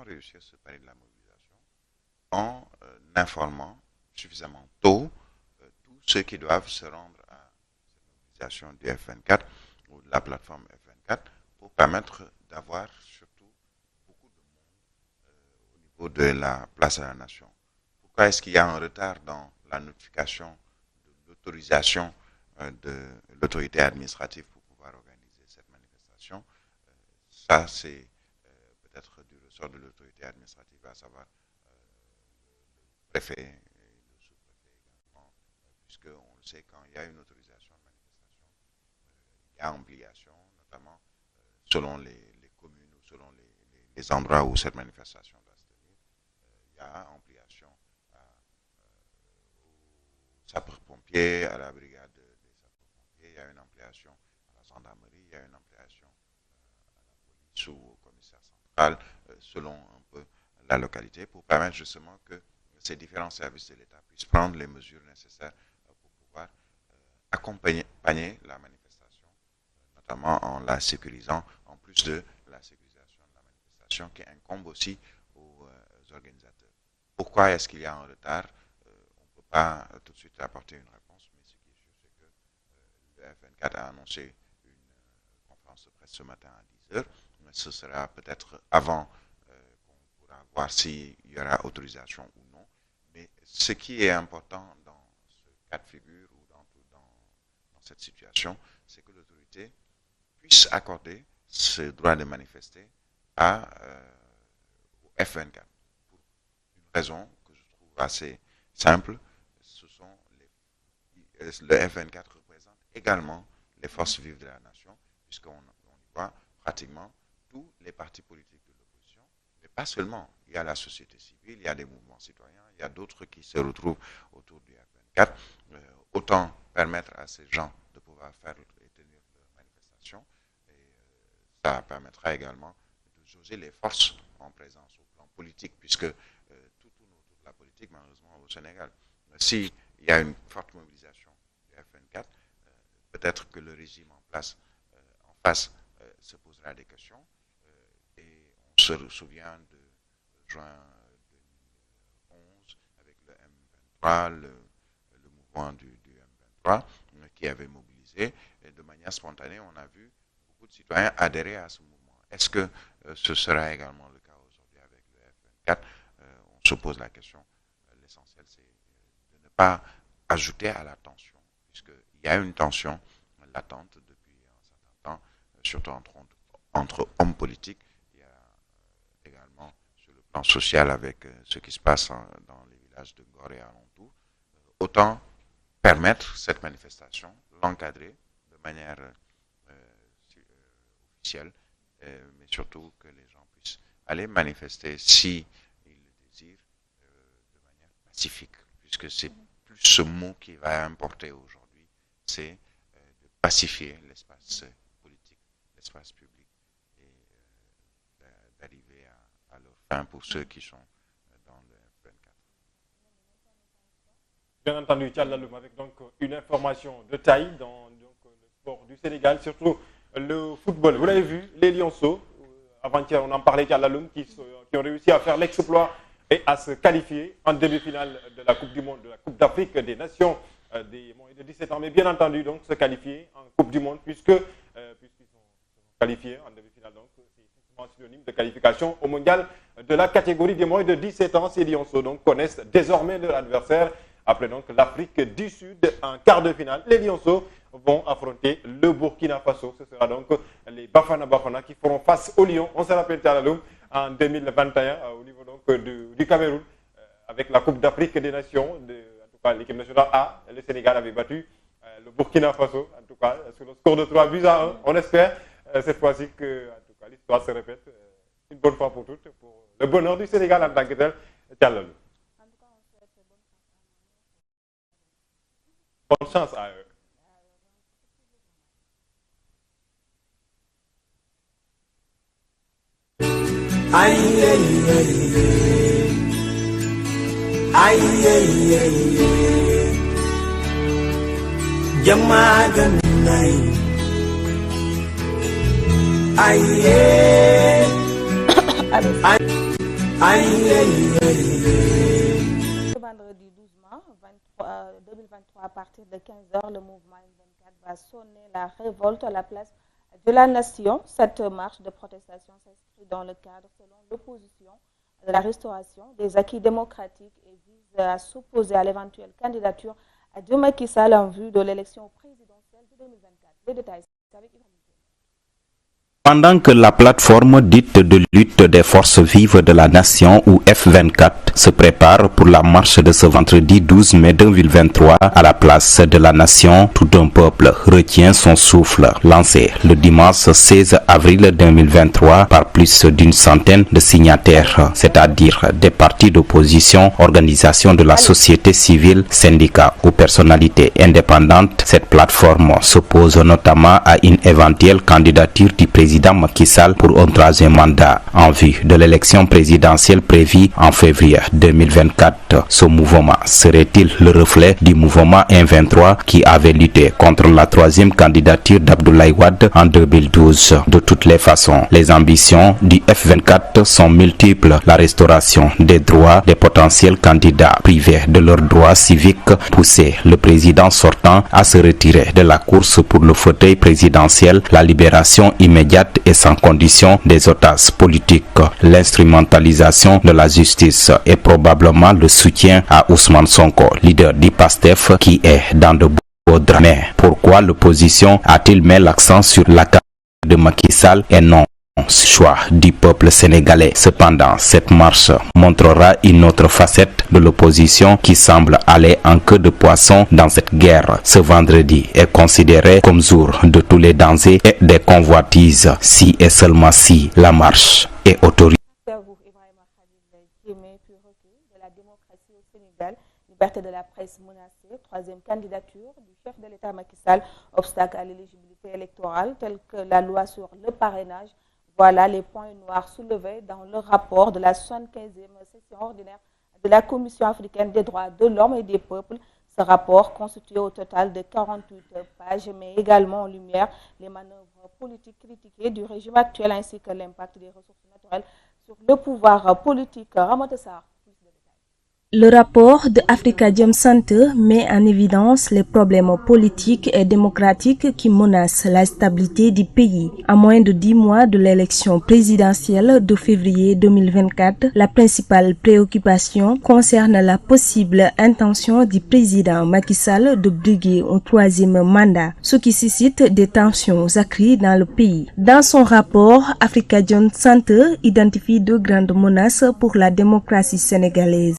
réussir ce pari de la mobilisation en informant suffisamment tôt tous ceux qui doivent se rendre à cette mobilisation du F24 ou de la plateforme F24 pour permettre d'avoir surtout beaucoup de monde au niveau de la place à la nation. Pourquoi est-ce qu'il y a un retard dans la notification de l'autorisation de l'autorité administrative pour pouvoir organiser cette manifestation? Ça, c'est peut-être du ressort de l'autorité administrative, à savoir le préfet et le sous-préfet également, puisqu'on le sait, quand il y a une autorisation de manifestation, il y a ampliation, notamment selon les communes ou selon les endroits où cette manifestation doit se tenir. Il y a ampliation aux sapeurs-pompiers, à la brigade des sapeurs-pompiers, il y a une ampliation à la gendarmerie, il y a une ampliation à la police ou au commissaire central, selon un peu la localité, pour permettre justement que ces différents services de l'État puissent prendre les mesures nécessaires pour pouvoir accompagner la manifestation, notamment en la sécurisant, en plus de la sécurisation de la manifestation qui incombe aussi aux organisateurs. Pourquoi est-ce qu'il y a un retard? On ne peut pas tout de suite apporter une réponse, mais ce qui est sûr, c'est que le F24 a annoncé une conférence de presse ce matin à 10h. Ce sera peut-être avant qu'on pourra voir s'il y aura autorisation ou non. Mais ce qui est important dans ce cas de figure ou dans cette situation, c'est que l'autorité puisse accorder ce droit de manifester au F24. Pour une raison que je trouve assez simple, le F24 représente également les forces vives de la nation, puisqu'on y voit pratiquement tous les partis politiques de l'opposition, mais pas seulement. Il y a la société civile, il y a des mouvements citoyens, il y a d'autres qui se retrouvent autour du F24. Autant permettre à ces gens de pouvoir faire et tenir leur manifestation, et ça permettra également de jauger les forces en présence au plan politique, puisque tout tourne autour de la politique, malheureusement, au Sénégal. S'il y a une forte mobilisation du F24, peut-être que le régime en place, en face, se posera des questions. Et on se souvient de juin 2011 avec le M23, le mouvement du M23 qui avait mobilisé. Et de manière spontanée, on a vu beaucoup de citoyens adhérer à ce mouvement. Est-ce que ce sera également le cas aujourd'hui avec le F24? On se pose la question. L'essentiel, c'est de ne pas ajouter à la tension, puisqu'il y a une tension latente depuis un certain temps, surtout entre hommes politiques. Il y a également sur le plan social avec ce qui se passe dans les villages de Gore et alentour. Autant permettre cette manifestation, l'encadrer de manière officielle, mais surtout que les gens puissent aller manifester si ils le désirent de manière pacifique, puisque c'est plus ce mot qui va importer aujourd'hui, c'est de pacifier l'espace politique, l'espace public, et d'arriver à leur fin pour ceux qui sont dans le F24. Bien entendu, Tchallaloum, avec donc une information de taille dans le sport du Sénégal, surtout le football. Vous l'avez vu, les Lionceaux, avant-hier on en parlait, Tchallaloum, qui ont réussi à faire l'exploit et à se qualifier en demi-finale de la Coupe du Monde, de la Coupe d'Afrique des Nations des moins de 17 ans. Mais bien entendu, donc, se qualifier en Coupe du Monde, puisqu'ils sont qualifiés en demi-finale. Donc, c'est synonyme de qualification au mondial de la catégorie des moins de 17 ans. Ces Lionceaux donc connaissent désormais leur adversaire. Après donc l'Afrique du Sud en quart de finale, les Lionceaux vont affronter le Burkina Faso. Ce sera donc les Bafana qui feront face aux Lions. On se rappelle, Tchallaloum, en 2021 au niveau donc du Cameroun, avec la Coupe d'Afrique des Nations, en tout cas l'équipe nationale A, le Sénégal avait battu le Burkina Faso, en tout cas sur le score de 3-1. On espère cette fois-ci que en tout cas, l'histoire se répète une bonne fois pour toutes, pour le bonheur du Sénégal en tant que tel. Tchallaloum. Bonne chance à eux. Aïe, aïe, aïe, aïe, aïe, aïe, Jamaganai, aïe, aïe. Aïe, aïe, aïe, aïe. Ce vendredi 12 mai 2023, à partir de 15h, le mouvement M24 va sonner la révolte à la place de la Nation. Cette marche de protestation s'inscrit dans le cadre, selon l'opposition, de la restauration des acquis démocratiques et vise à s'opposer à l'éventuelle candidature de Macky Sall en vue de l'élection présidentielle de 2024. Les détails, c'est avec Ibrahim. Pendant que la plateforme dite de lutte des forces vives de la nation ou F24 se prépare pour la marche de ce vendredi 12 mai 2023 à la place de la nation, tout un peuple retient son souffle. Lancé le dimanche 16 avril 2023 par plus d'une centaine de signataires, c'est-à-dire des partis d'opposition, organisations de la société civile, syndicats ou personnalités indépendantes, cette plateforme s'oppose notamment à une éventuelle candidature du président Macky Sall pour un troisième mandat en vue de l'élection présidentielle prévue en février 2024. Ce mouvement serait-il le reflet du mouvement M23 qui avait lutté contre la troisième candidature d'Abdoulaye Wade en 2012? De toutes les façons, les ambitions du F24 sont multiples. La restauration des droits des potentiels candidats privés de leurs droits civiques, pousser le président sortant à se retirer de la course pour le fauteuil présidentiel, la libération immédiate et sans condition des otages politiques, l'instrumentalisation de la justice et probablement le soutien à Ousmane Sonko, leader du PASTEF, qui est dans de beaux draps. Mais pourquoi l'opposition a-t-il mis l'accent sur la carte de Macky Sall et non choix du peuple sénégalais? Cependant, cette marche montrera une autre facette de l'opposition qui semble aller en queue de poisson dans cette guerre. Ce vendredi est considéré comme jour de tous les dangers et des convoitises, si et seulement si la marche est autorisée. De la démocratie au Sénégal, liberté de la presse menacée, troisième candidature du chef de l'État Macky Sall, obstacle à l'éligibilité électorale telle que la loi sur le parrainage. Voilà les points noirs soulevés dans le rapport de la 75e session ordinaire de la Commission africaine des droits de l'homme et des peuples. Ce rapport, constitué au total de 48 pages, met également en lumière les manœuvres politiques critiquées du régime actuel ainsi que l'impact des ressources naturelles sur le pouvoir politique. Ramata Sarr. Le rapport de Afrikajom Center met en évidence les problèmes politiques et démocratiques qui menacent la stabilité du pays. À moins de 10 mois de l'élection présidentielle de février 2024, la principale préoccupation concerne la possible intention du président Macky Sall de briguer un troisième mandat, ce qui suscite des tensions accrues dans le pays. Dans son rapport, Afrikajom Center identifie deux grandes menaces pour la démocratie sénégalaise.